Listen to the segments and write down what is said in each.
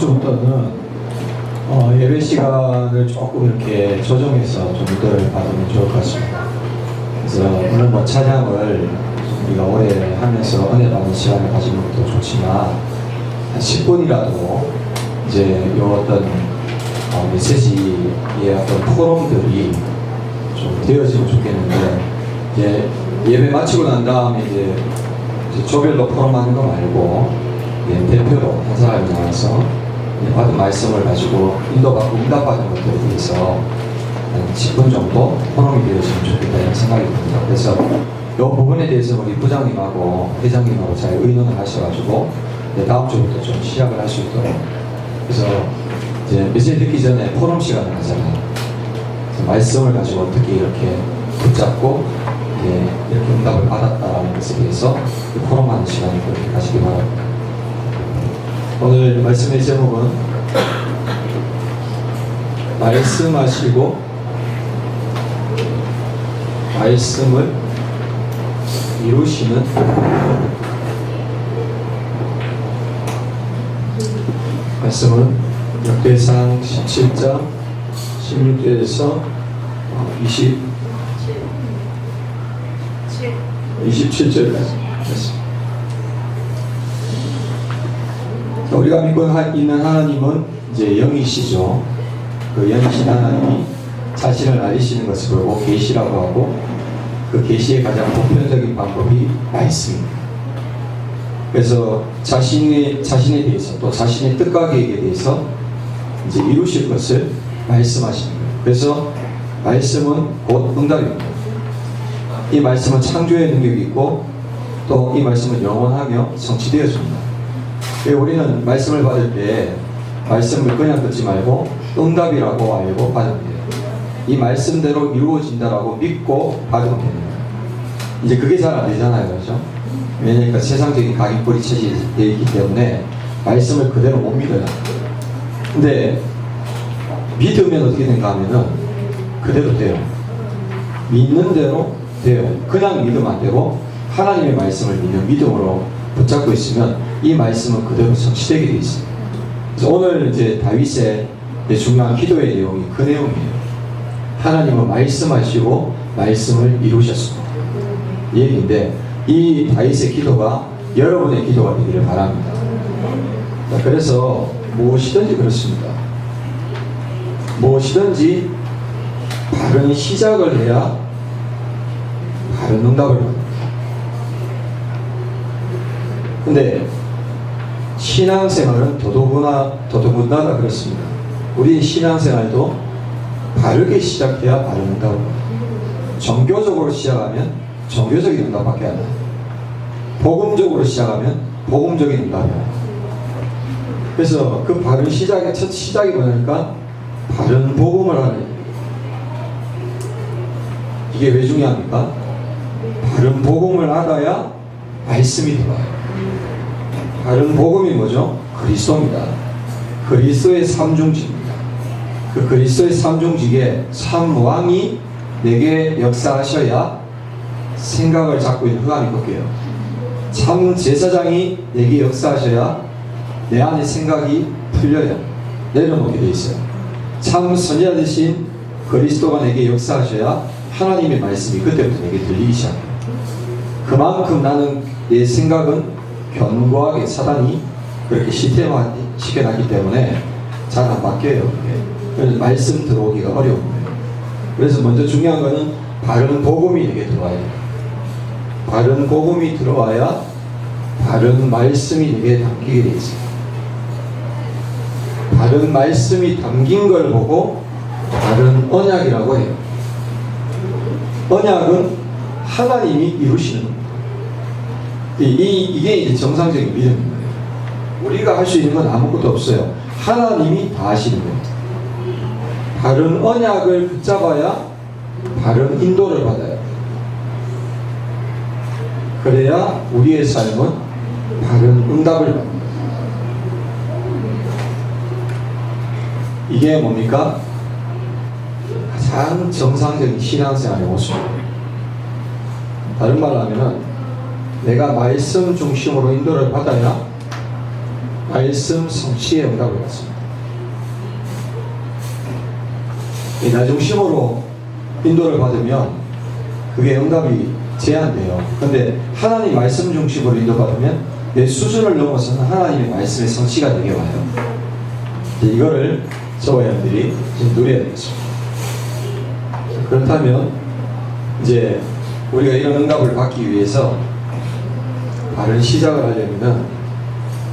주부터는 예배 시간을 조금 이렇게 조정해서 좀 인도를 받으면 좋을 것 같습니다. 그래서 물론 뭐 찬양을 우리가 오래 하면서 은혜 받는 시간을 가지는 것도 좋지만 한 10분이라도 이제 요 어떤 메시지의 어떤 포럼들이 좀 되어지면 좋겠는데, 이제 예배 마치고 난 다음에 이제 조별로 포럼하는 거 말고 대표로 한 사람이 나와서 받은 말씀을 가지고 인도받고 응답받은 것들에 대해서 한 10분 정도 포럼이 되어지면 좋겠다 이런 생각이 듭니다. 그래서 이 부분에 대해서 우리 부장님하고 회장님하고 잘 의논을 하셔가지고 다음 주부터 좀 시작을 할 수 있도록. 그래서 이제 메시지 듣기 전에 포럼 시간을 하잖아요. 말씀을 가지고 어떻게 이렇게 붙잡고 이렇게 응답을 받았다는 것에 대해서 포럼하는 시간을 그렇게 가시기 바랍니다. 오늘 말씀의 제목은 말씀하시고 말씀을 이루시는 말씀은 역대상 17장 16절에서 27절까지 했습니다. 우리가 믿고 있는 하나님은 이제 영이시죠. 그 영이신 하나님이 자신을 알리시는 것을 보고 계시라고 하고, 그 계시의 가장 보편적인 방법이 말씀입니다. 그래서 자신에 대해서 또 자신의 뜻과 계획에 대해서 이제 이루실 것을 말씀하시는 거예요. 그래서 말씀은 곧 응답입니다. 이 말씀은 창조의 능력이 있고 또 이 말씀은 영원하며 성취되어집니다. 우리는 말씀을 받을 때 말씀을 그냥 듣지 말고 응답이라고 알고 받으면 돼요. 이 말씀대로 이루어진다라고 믿고 받으면 됩니다. 이제 그게 잘 안 되잖아요, 그렇죠? 왜냐니까 세상적인 각인꼴이 처지되어 있기 때문에 말씀을 그대로 못 믿어요. 근데 믿으면 어떻게 된가 하면은 그대로 돼요. 믿는 대로 돼요. 그냥 믿으면 안 되고 하나님의 말씀을 믿음으로 붙잡고 있으면 이 말씀은 그대로 성취되게 되어 있습니다. 그래서 오늘 이제 다윗의 중요한 기도의 내용이 그 내용이에요. 하나님은 말씀하시고 말씀을 이루셨습니다. 이 얘기인데, 이 다윗의 기도가 여러분의 기도가 되기를 바랍니다. 그래서 무엇이든지 그렇습니다. 무엇이든지 바른 시작을 해야 바른 응답을 받습니다. 근데 신앙생활은 더더군다나 그렇습니다. 우리의 신앙생활도 바르게 시작해야 바른 응답을 받습니다. 종교적으로 시작하면 종교적인 응답밖에 안 나요. 복음적으로 시작하면 복음적인 응답이 나요. 그래서 그 바른 시작의 첫 시작이 뭐냐니까 바른 복음을 하는. 이게 왜 중요합니까? 바른 복음을 알아야 말씀이 들어와요. 바른 복음이 뭐죠? 그리스도입니다. 그리스도의 삼중직입니다. 그 그리스도의 삼중직에 삼왕이 내게 역사하셔야 생각을 잡고 있는 흑암이 꺾여요. 참 제사장이 내게 역사하셔야 내 안에 생각이 풀려요. 내려놓게 돼 있어요. 참 선지자 되신 그리스도가 내게 역사하셔야 하나님의 말씀이 그때부터 내게 들리기 시작해요. 그만큼 나는 내 생각은 견고하게 사단이 그렇게 시스템화 시켜놨기 때문에 잘 안 바뀌어요. 그래서 말씀 들어오기가 어려운 거예요. 그래서 먼저 중요한 거는 바른 복음이 내게 들어와야 돼요. 바른 복음이 들어와야 바른 말씀이 내게 담기게 돼 있어요. 바른 말씀이 담긴 걸 보고 바른 언약이라고 해요. 언약은 하나님이 이루시는 겁니다. 이게 이제 정상적인 믿음입니다. 우리가 할 수 있는 건 아무것도 없어요. 하나님이 다 하시는 거예요. 바른 언약을 붙잡아야 바른 인도를 받아요. 그래야 우리의 삶은 바른 응답을 받습니다. 이게 뭡니까? 가장 정상적인 신앙생활의 모습입니다. 다른 말로 하면은 내가 말씀 중심으로 인도를 받아야 말씀 성취의 응답을 받습니다. 나 중심으로 인도를 받으면 그게 응답이 제한돼요. 그런데 하나님 말씀 중심으로 인도받으면 내 수준을 넘어서는 하나님의 말씀의 성취가 되게 와요. 이거를 저와 여러분들이 지금 누려야 되겠습니다. 그렇다면 이제 우리가 이런 응답을 받기 위해서 바른 시작을 하려면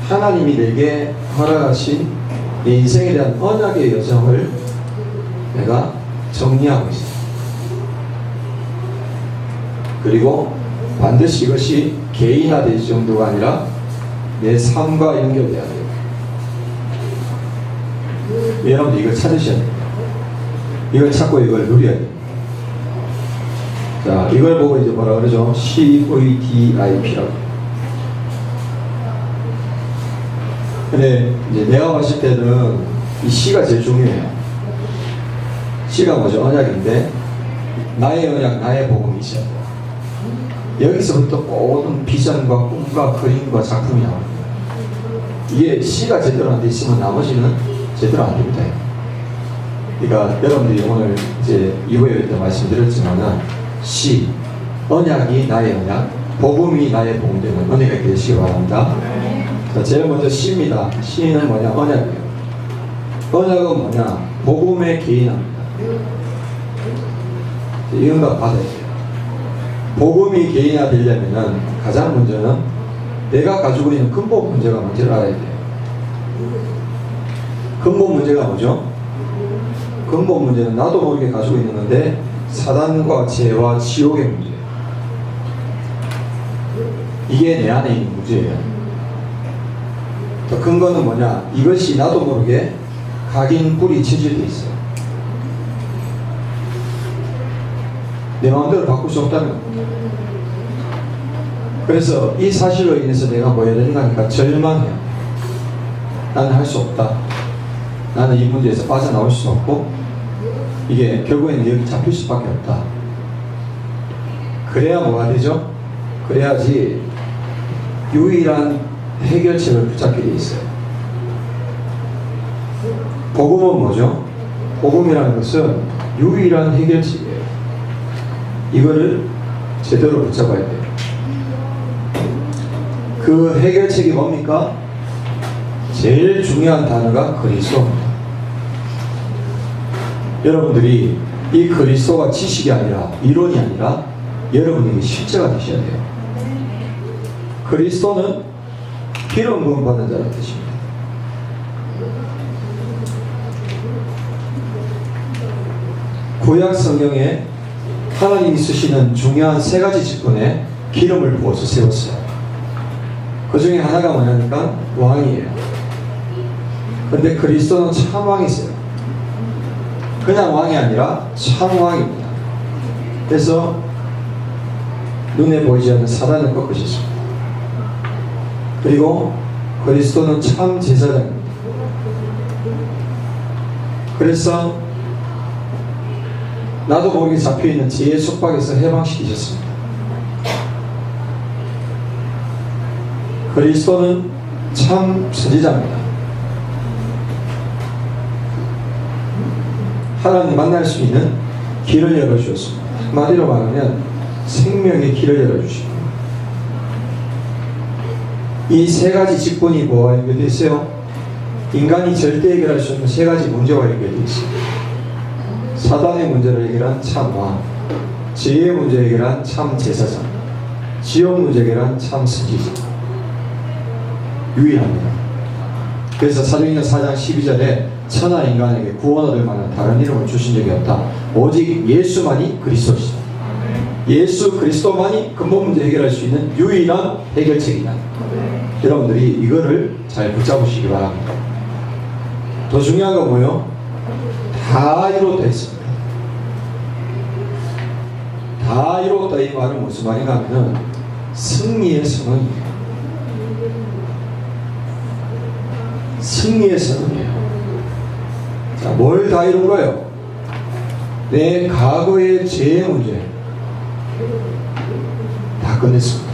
하나님이 내게 허락하신 내 인생에 대한 언약의 여정을 내가 정리하고 있어요. 그리고 반드시 이것이 개인화될 정도가 아니라 내 삶과 연결돼야 돼요. 여러분들 이걸 찾으셔야 돼요. 이걸 찾고 이걸 누려야 돼요. 자, 이걸 보고 이제 뭐라 그러죠? CVDIP라고. 근데 이제 내가 봤을 때는 이 C가 제일 중요해요. C가 뭐죠? 언약인데 나의 언약, 나의 복음이 있어야 돼요. 여기서부터 모든 비전과 꿈과 그림과 작품이 나옵니다. 이게 C가 제대로 안 돼 있으면 나머지는 제대로 안 됩니다. 그러니까 여러분들이 오늘 이제 2부에 때 말씀드렸지만은 C, 언약이 나의 언약, 복음이 나의 복음 되는 은혜가 되시기 바랍니다. 자, 제일 먼저 C입니다. C는 뭐냐? 언약이에요. 언약은 뭐냐? 복음의 개인화입니다. 이 응답 받아야 돼요. 복음이 개인화 되려면 가장 먼저는 내가 가지고 있는 근본 문제가 뭔지를 알아야 돼요. 근본 문제가 뭐죠? 근본 문제는 나도 모르게 가지고 있는 건데 사단과 죄와 지옥의 문제예요. 이게 내 안에 있는 문제예요. 더 큰 거는 뭐냐? 이것이 나도 모르게 각인 뿌리 체질되어 있어요. 내 마음대로 바꿀 수 없다는 겁니다. 그래서 이 사실로 인해서 내가 뭐 해야 되는가 하니까 절망해요. 나는 할 수 없다. 나는 이 문제에서 빠져나올 수 없고 이게 결국에는 여기 잡힐 수밖에 없다. 그래야 뭐가 되죠? 그래야지 유일한 해결책을 붙잡게 돼 있어요. 복음은 뭐죠? 복음이라는 것은 유일한 해결책이에요. 이거를 제대로 붙잡아야 돼요. 그 해결책이 뭡니까? 제일 중요한 단어가 그리스도입니다. 여러분들이 이 그리스도가 지식이 아니라 이론이 아니라 여러분에게 실제가 되셔야 돼요. 그리스도는 기름 부음 받는 자라는 뜻입니다. 구약 성경에 하나님이 쓰시는 중요한 세 가지 직분에 기름을 부어서 세웠어요. 그 중에 하나가 뭐냐니까 왕이에요. 근데 그리스도는 참 왕이세요. 그냥 왕이 아니라 참 왕입니다. 그래서 눈에 보이지 않는 사단을 꺾으셨습니다. 그리고 그리스도는 참 제사장입니다. 그래서 나도 모르게 잡혀있는 죄의 속박에서 해방시키셨습니다. 그리스도는 참 선지자입니다. 하나님 만날 수 있는 길을 열어주셨습니다. 한마디로 말하면 생명의 길을 열어주십니다. 이 세 가지 직분이 뭐와 연결되어 있어요? 인간이 절대 해결할 수 없는 세 가지 문제와 연결되어 있습니다. 사단의 문제를 해결한 참 왕, 죄의 문제 해결한 참 제사장, 지옥 문제 해결한 참 선지자. 유일합니다. 그래서 사도행전 4장 12절에 천하 인간에게 구원 얻을 만한 다른 이름을 주신 적이 없다. 오직 예수만이 그리스도시다. 예수 그리스도만이 근본 문제 해결할 수 있는 유일한 해결책이다. 여러분들이 이거를 잘 붙잡으시기 바랍니다. 더 중요한 건 뭐예요? 다 이루었다 했습니다. 다 이루었다 이 말은 무슨 말인가 하면 승리의 선언이에요. 승리의 선언이에요. 자, 뭘 다 이룬 거예요? 내 과거의 죄의 문제 다 끝냈습니다.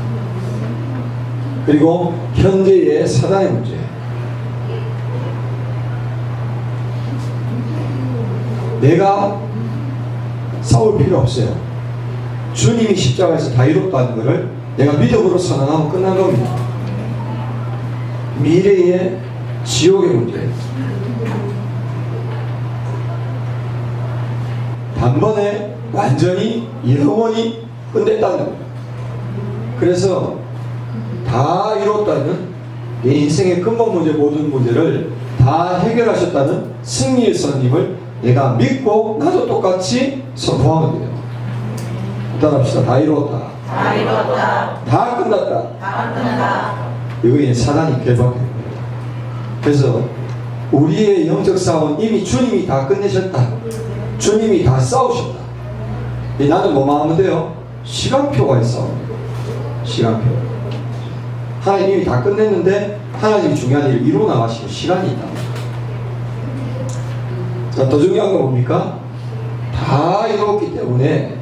그리고 현재의 사단의 문제 내가 싸울 필요 없어요. 주님이 십자가에서 다 이뤘다는 것을 내가 믿음으로 선언하면 끝난 겁니다. 미래의 지옥의 문제예요. 단번에 완전히 영원히 끝냈다는 거예요. 그래서 다 이뤘다는 내 인생의 근본 문제, 모든 문제를 다 해결하셨다는 승리의 선님을 내가 믿고 나도 똑같이 선포하면 돼요. 따라합시다. 다 이루었다. 다 이뤘다. 다 끝났다. 다 끝났다. 이거에 사단이 결박해요. 그래서 우리의 영적 싸움은 이미 주님이 다 끝내셨다. 주님이 다 싸우셨다. 나는 뭐만 하면 돼요? 시간표가 있어. 시간표. 하나님이 다 끝냈는데 하나님이 중요한 일을 이루어 나가시고 시간이 있다. 자, 더 중요한 건 뭡니까? 다 이루었기 때문에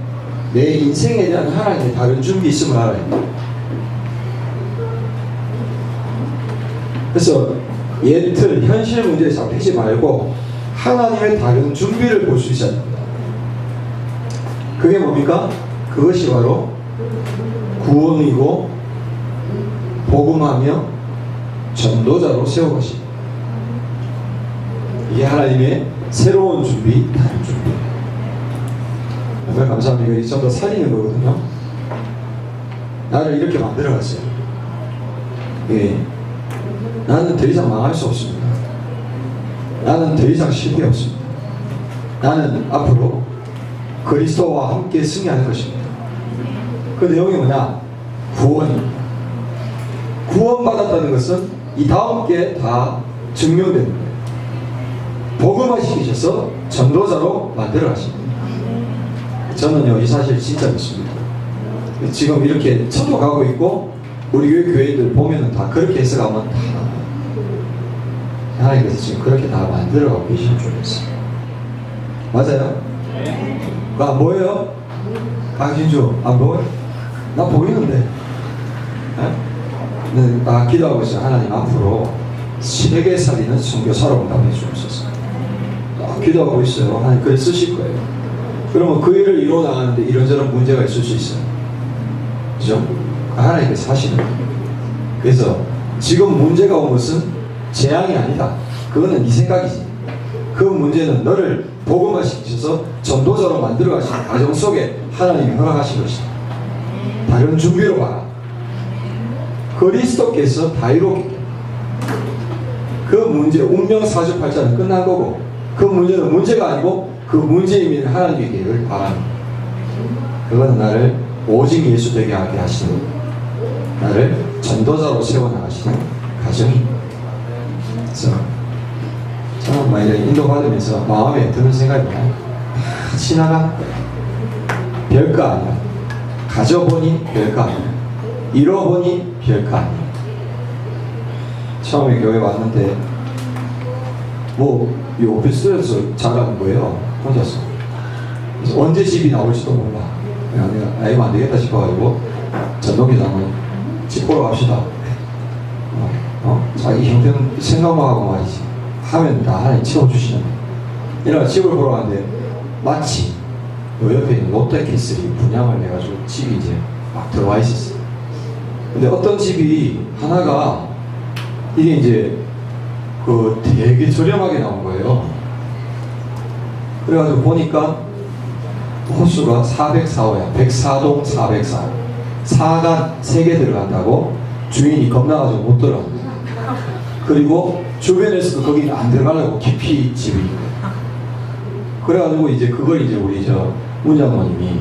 내 인생에 대한 하나님의 다른 준비 있음을 알아야 돼요. 그래서 옛틀, 현실 문제에 잡히지 말고 하나님의 다른 준비를 볼 수 있어야 됩니다. 그게 뭡니까? 그것이 바로 구원이고 복음하며 전도자로 세워가십니다. 이게 하나님의 새로운 준비, 다른 준비. 정말 감사합니다. 이게 좀 더 살리는 거거든요. 나를 이렇게 만들어갔어요. 예. 나는 더 이상 망할 수 없습니다. 나는 더 이상 실패 없습니다. 나는 앞으로 그리스도와 함께 승리하는 것입니다. 그 내용이 뭐냐? 구원입니다. 구원받았다는 것은 이 다음 게 다 증명되는 거예요. 복음화시키셔서 전도자로 만들어 가십니다. 저는요, 이 사실 진짜 믿습니다. 지금 이렇게 쳐도가고 있고 우리 교회들 보면은 다 그렇게 해석하면 다 하나님께서 지금 그렇게 다 만들어가고 계신 줄 알았어요. 맞아요? 그거 안 보여요? 진주 안 보여? 나 보이는데. 나 기도하고 있어요. 하나님 앞으로 세계 살리는 선교사로 답해 주옵소서. 기도하고 있어요. 하나님 그래 쓰실 거예요. 그러면 그 일을 이루어 나가는데 이런저런 문제가 있을 수 있어요. 그죠? 하나님께서 하시는 거예요. 그래서 지금 문제가 온 것은 재앙이 아니다. 그거는 네 생각이지. 그 문제는 너를 복음화시키셔서 전도자로 만들어 가시는 과정 속에 하나님이 허락하신 것이다. 다른 준비로 봐라. 그리스도께서 다 이뤘기 때문에 그 문제, 운명 사주팔자는 끝난 거고 그 문제는 문제가 아니고 그 문제의 의미는 하나님의 계획을 바랍니다. 그건 나를 오직 예수 되게 하게 하시는, 나를 전도자로 세워나가시는 가정입니다. 그래서 저는 막 이렇게 인도받으면서 마음에 드는 생각이 다 지나간 거예요. 별거 아니야. 가져보니 별거 아니야. 잃어보니 별거 아니야. 처음에 교회 왔는데 이 오피스텔에서 자라는 거예요. 혼자서. 그래서 언제 집이 나올지도 몰라. 내가 이거 안 되겠다 싶어가지고 전동기장은 집 보러 갑시다. 자기 형편 생각만 하고 말이지. 하면 다 하나님 채워주시는 거예요. 이러나 집을 보러 갔는데 마치 요 옆에 있는 롯데캐슬이 분양을 해가지고 집이 이제 막 들어와 있었어요. 근데 어떤 집이 하나가 이게 이제 되게 저렴하게 나온 거예요. 그래가지고 보니까 호수가 404호야. 104동 404. 4간 3개 들어간다고 주인이 겁나가지고 못 들어간 거예요. 그리고 주변에서도 거기는 안 들어가려고 깊이 집이 있는 거예요. 그래가지고 이제 그걸 이제 우리 문장모님이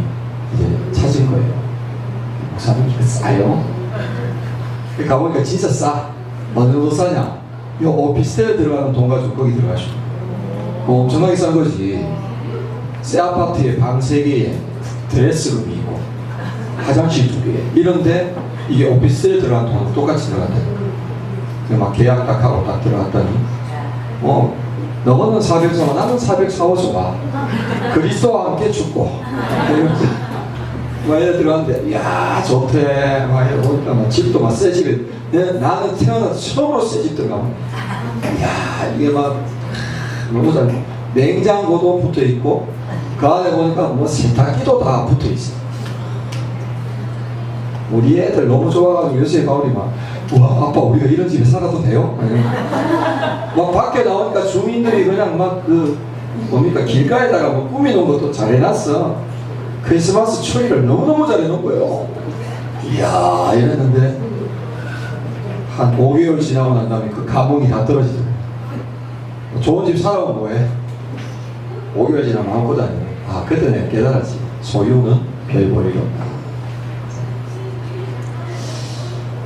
이제 찾은 거예요. 목사님 이거 싸요? 가보니까 진짜 싸. 어느 정도 싸냐? 이 오피스텔에 들어가는 돈 가지고 거기 들어가시고 엄청나게 싼 거지. 새 아파트에 방 3개에 드레스룸이 있고 화장실 2개 이런데 이게 오피스텔에 들어가는 돈하고 똑같이 들어간다니까. 막 계약 딱 하고 딱 들어갔더니 너는 404호 나는 404호 좋아. 그리스도와 함께 죽고 막 이래 들어갔는데 이야 좋대. 막 이래 보니까 막 집도 막 새 집에 나는 태어나서 처음으로 새 집 들어가면 이야 이게 막 너무 잘 냉장고도 붙어 있고 그 안에 보니까 뭐 세탁기도 다 붙어 있어. 우리 애들 너무 좋아가지고 요새 가오리 막, 우와 아빠 우리가 이런 집에 살아도 돼요? 막 밖에 나오니까 주민들이 그냥 막 그 뭡니까 길가에다가 뭐 꾸미놓은 것도 잘 해놨어. 크리스마스 트리를 너무너무 잘 해놓은 거예요. 이야 이랬는데 한 5개월 지나고 난 다음에 그 감흥이 다 떨어지더라고요. 좋은 집 살아보면 뭐해? 5개월 지나면 아무것도 아니에요. 아 그때 내가 깨달았지. 소유는 별 볼일이 없다.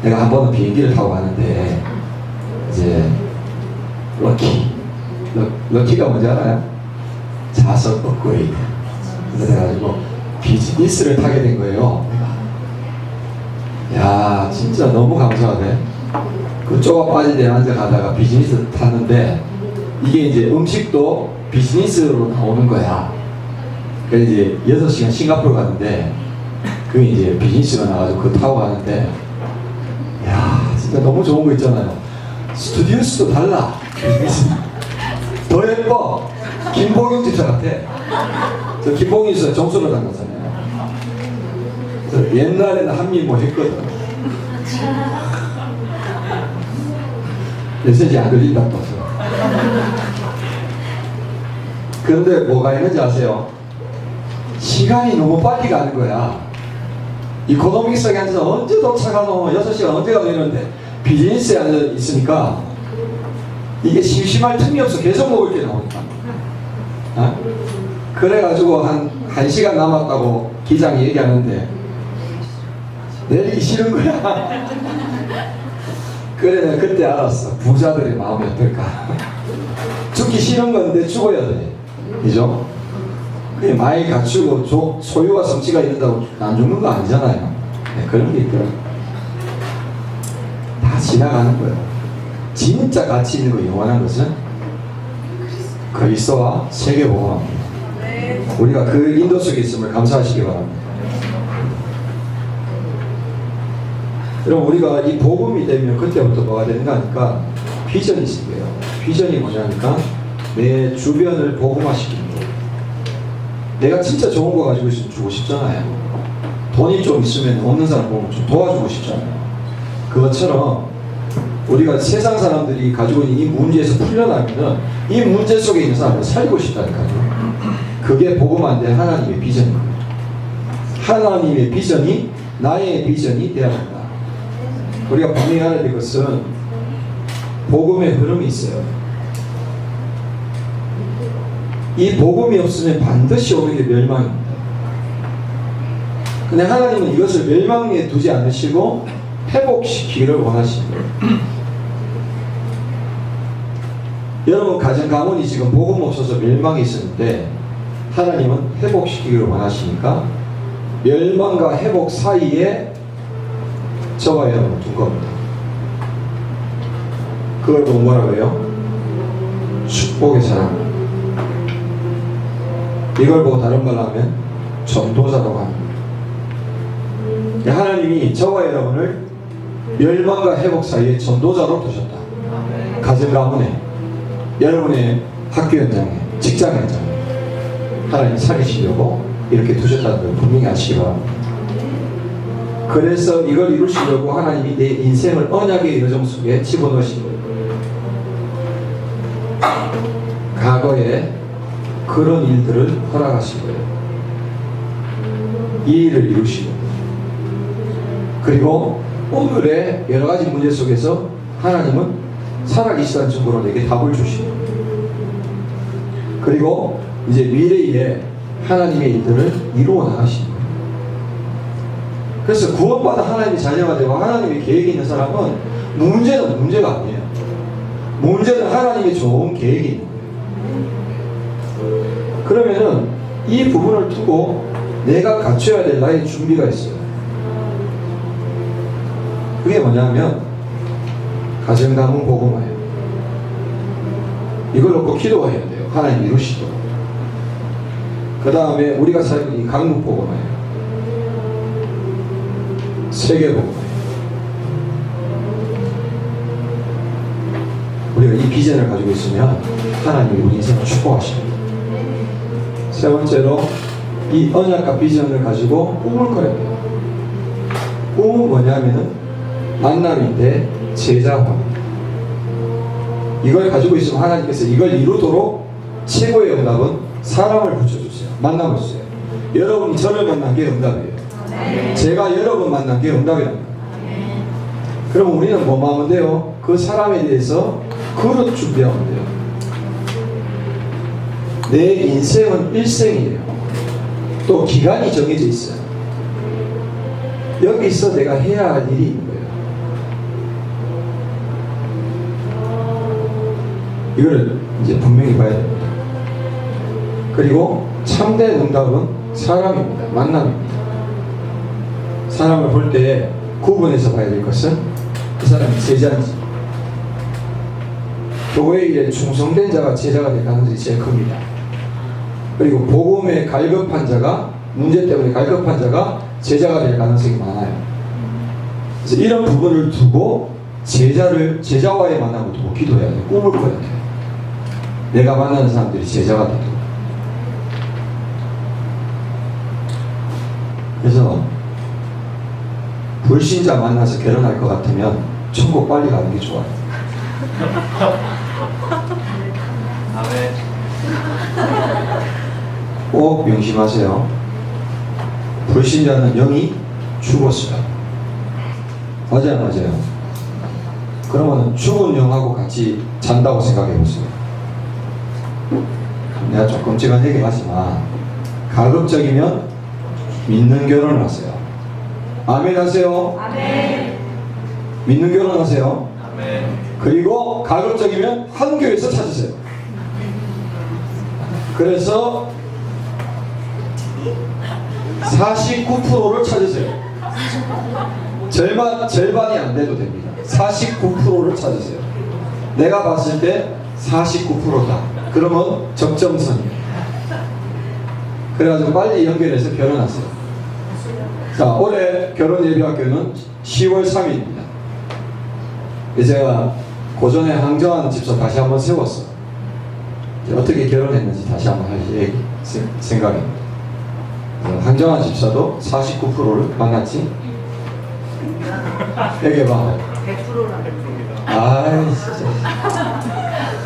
내가 한 번은 비행기를 타고 가는데 이제 럭키가 뭔지 알아요? 좌석 업그레이드. 그래가지고 비즈니스를 타게 된 거예요. 야 진짜 너무 감사하네. 그 좁아 빠진 데 앉아 가다가 비즈니스 탔는데 이게 이제 음식도 비즈니스로 나오는 거야. 그래서 이제 6시간 싱가포르 갔는데 그게 이제 비즈니스가 나가지고 그거 타고 가는데 야 진짜 너무 좋은 거 있잖아요. 스튜디오스도 달라. 더 예뻐. 김봉용 집사 같아. 저 김봉용 집사 정수로 닮았잖아요. 옛날에는 한미모 했거든. 메시지 안 걸린다 또. 그런데 뭐가 있는지 아세요? 시간이 너무 빨리 가는 거야. 이코노믹스에 앉아서 언제 도착하노? 6시간 언제 가노? 이러는데 비즈니스에 앉아 있으니까 이게 심심할 틈이 없어. 계속 먹을 게 나오니까. 어? 그래가지고 한 1시간 남았다고 기장이 얘기하는데 내리기 싫은 거야. 그래 내가 그때 알았어. 부자들의 마음이 어떨까. 죽기 싫은 건데 죽어야 돼. 그죠? 그게 많이 갖추고 소유와 성취가 있는다고 안 죽는 거 아니잖아요. 네, 그런 게 있더라고요. 다 지나가는 거예요. 진짜 가치 있는 거 영원한 것은 그리스도와 세계복음입니다. 우리가 그 인도 속에 있음을 감사하시기 바랍니다. 여러분 우리가 이 복음이 되면 그때부터 뭐가 되는가 하니까 비전이 있을 거예요. 비전이 뭐냐니까 내 주변을 복음화시키는 거예요. 내가 진짜 좋은 거 가지고 있으면 주고 싶잖아요. 돈이 좀 있으면 없는 사람 보면 좀 도와주고 싶잖아요. 그것처럼 우리가 세상 사람들이 가지고 있는 이 문제에서 풀려나면은 이 문제 속에 있는 사람을 살리고 싶다니까요. 그게 복음화인데 하나님의 비전입니다. 하나님의 비전이 나의 비전이 되어야 한다. 우리가 분명해야 될 것은 복음의 흐름이 있어요. 이 복음이 없으면 반드시 오는 게 멸망입니다. 근데 하나님은 이것을 멸망에 두지 않으시고 회복시키기를 원하십니다. 여러분 가정 가문이 지금 복음 없어서 멸망에 있었는데 하나님은 회복시키기를 원하시니까 멸망과 회복 사이에 저와 여러분을 둔 겁니다. 그걸 보고 뭐라고 해요? 축복의 사랑. 이걸 보고 다른 말로 하면 전도자라고 합니다. 하나님이 저와 여러분을 멸망과 회복 사이에 전도자로 두셨다. 가정 가문에, 여러분의 학교 현장에, 직장 현장에 하나님 살리시려고 이렇게 두셨다는 걸 분명히 아시기 바랍니다. 그래서 이걸 이루시려고 하나님이 내 인생을 언약의 여정 속에 집어넣으신 거예요. 과거에 그런 일들을 허락하신 거예요. 이 일을 이루시고 그리고 오늘의 여러 가지 문제 속에서 하나님은 살아계시다는 증거로 내게 답을 주시고 그리고 이제 미래에 하나님의 일들을 이루어 나가시는 거예요. 그래서 구원받아 하나님의 자녀가 되고 하나님의 계획이 있는 사람은 문제는 문제가 아니에요. 문제는 하나님의 좋은 계획이 있는 거예요. 그러면은 이 부분을 두고 내가 갖춰야 될 나의 준비가 있어요. 그게 뭐냐면 가정가문 복음화예요. 이걸 놓고 기도해야 돼요. 하나님 이루시도록. 그 다음에 우리가 살고 있는 이 강국 복음화예요. 세계 복음화예요. 우리가 이 비전을 가지고 있으면 하나님이 우리 인생을 축복하십니다. 세 번째로 이 언약과 비전을 가지고 꿈을 꿔야 돼요. 꿈은 뭐냐면은 만남인데 제자화입니다. 이걸 가지고 있으면 하나님께서 이걸 이루도록 최고의 응답은 사람을 붙여주세요. 만남을 주세요. 여러분이 저를 만난 게 응답이에요. 제가 여러분 만난 게 응답이랍니다. 그럼 우리는 뭐만 하면 돼요? 그 사람에 대해서 그릇 준비하면 돼요. 내 인생은 일생이에요. 또 기간이 정해져 있어요. 여기서 내가 해야 할 일이 있는 거예요. 이거를 이제 분명히 봐야 됩니다. 그리고 참된 응답은 사람입니다. 만남입니다. 사람을 볼 때 구분해서 봐야 될 것은 그 사람이 제자인지, 교회 일에 충성된 자가 제자가 될 가능성이 제일 큽니다. 그리고 복음에 갈급한 자가, 문제 때문에 갈급한 자가 제자가 될 가능성이 많아요. 그래서 이런 부분을 두고 제자와의 만남을 두고 기도해야 돼요. 꿈을 꿔야 돼요. 내가 만나는 사람들이 제자가 되도록. 그래서 불신자 만나서 결혼할 것 같으면 천국 빨리 가는 게 좋아요. 아멘. 꼭 명심하세요. 불신자는 영이 죽었어요. 맞아요. 그러면 죽은 영하고 같이 잔다고 생각해 보세요. 내가 조금 끔찍한 얘기 하지만 가급적이면 믿는 결혼을 하세요. 아멘 하세요. 아멘. 믿는 결혼 하세요. 아멘. 그리고 가급적이면 한 교회에서 찾으세요. 그래서 49%를 찾으세요. 절반이 안 돼도 됩니다. 49%를 찾으세요. 내가 봤을 때 49%다. 그러면 적정선이에요. 그래가지고 빨리 연결해서 결혼하세요. 자, 올해 결혼 예비학교는 10월 3일입니다. 제가 고전에 항정한 집사 다시 한번 세웠어. 어떻게 결혼했는지 다시 한번 할 생각입니다. 항정한 집사도 49%를 만났지? 얘기해봐. 100%라. 아이 진짜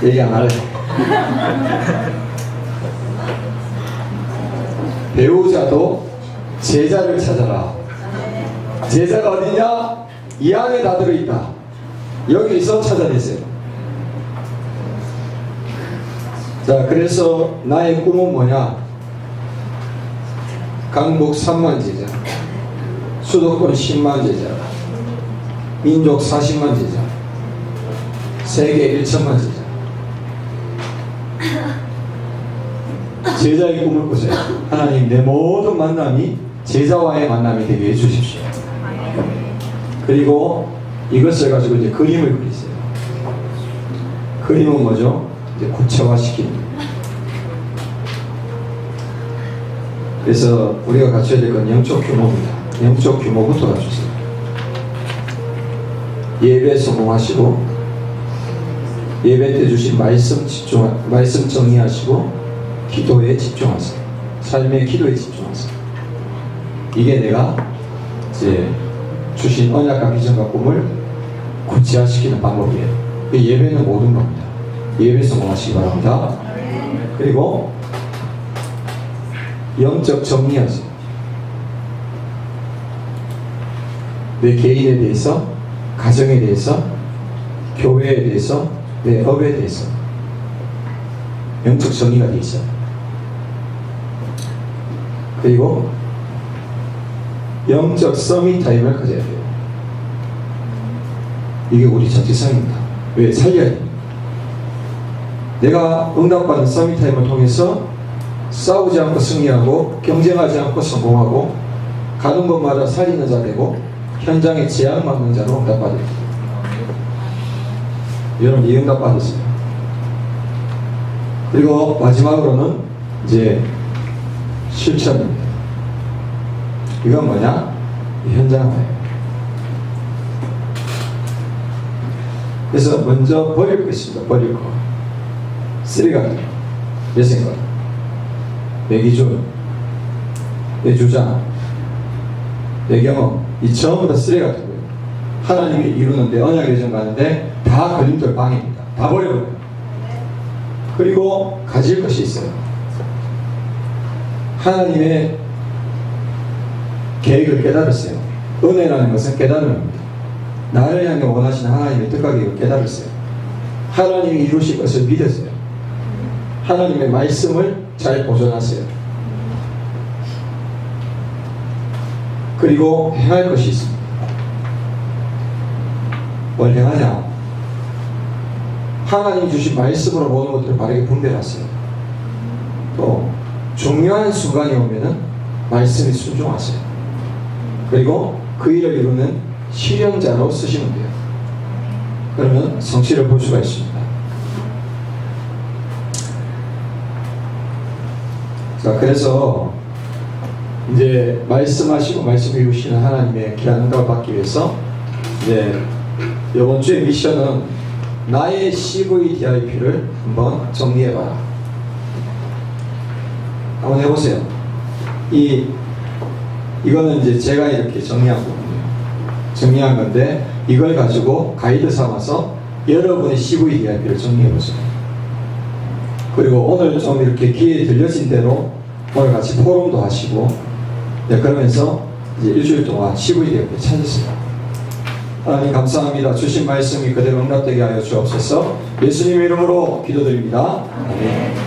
얘기 안 할래. 배우자도 제자를 찾아라. 제자가 어디냐? 이 안에 다 들어있다. 여기서 찾아내세요. 자, 그래서 나의 꿈은 뭐냐? 강북 3만 제자, 수도권 10만 제자, 민족 40만 제자, 세계 1천만 제자. 제자의 꿈을 꾸세요. 하나님, 내 모든 만남이 제자와의 만남이 되게 해주십시오. 그리고 이것을 가지고 이제 그림을 그리세요. 그림은 뭐죠? 이제 구체화시키는. 그래서 우리가 갖춰야 될 건 영적 규모입니다. 영적 규모부터 갖추세요. 예배 성공하시고, 예배 때 주신 말씀 정리하시고, 기도에 집중하세요. 삶의 기도에 집중하세요. 이게 내가 이제 주신 언약과 비전과 꿈을 구체화시키는 방법이에요. 예배는 모든 겁니다. 예배 성공하시기 바랍니다. 그리고 영적 정리하세요. 내 개인에 대해서, 가정에 대해서, 교회에 대해서, 내 업에 대해서 영적 정리가 되어 있어요. 그리고 영적 서밋 타임을 가져야 돼요. 이게 우리 정체성입니다. 왜? 살려야 됩니다. 내가 응답받은 서밋 타임을 통해서 싸우지 않고 승리하고, 경쟁하지 않고 성공하고, 가는 곳마다 살리는 자 되고, 현장에 재앙 막는 자로 응답받을. 여러분, 이 응답 받으세요. 그리고 마지막으로는 이제 실천입니다. 이건 뭐냐? 현장화예요. 그래서 먼저 버릴 거 있습니다. 버릴 거. 쓰레기가 몇 생각. 내 기준, 내 주장, 내 경험, 이 전부 다 쓰레기 같은 거예요. 하나님이 이루는데 언약의 대전 가는데 다 걸림돌 방해입니다. 다 버려버려요. 그리고 가질 것이 있어요. 하나님의 계획을 깨달았어요. 은혜라는 것은 깨달음입니다. 나를 향해 원하시는 하나님의 뜻과 계획을 깨달았어요. 하나님이 이루실 것을 믿으세요. 하나님의 말씀을 잘 보존하세요. 그리고 행할 것이 있습니다. 뭘 행하냐? 하나님 주신 말씀으로 모든 것들을 바르게 분별하세요. 또 중요한 순간이 오면은 말씀에 순종하세요. 그리고 그 일을 이루는 실현자로 쓰시면 돼요. 그러면 성취를 볼 수가 있습니다. 자, 그래서 이제 말씀하시고 말씀 이루시는 하나님의 귀한 응답을 받기 위해서 이제 이번 주의 미션은 나의 CVDIP를 한번 정리해봐라. 한번 해보세요. 이거는 이제 제가 이렇게 정리한 거거든요. 정리한 건데 이걸 가지고 가이드 삼아서 여러분의 CVDIP를 정리해보세요. 그리고 오늘 좀 이렇게 기회 들려진 대로 오늘 같이 포럼도 하시고, 네, 그러면서 이제 일주일 동안 CVDIP를 찾으세요. 하나님 감사합니다. 주신 말씀이 그대로 응답되게 하여 주옵소서. 예수님 이름으로 기도드립니다. 아멘.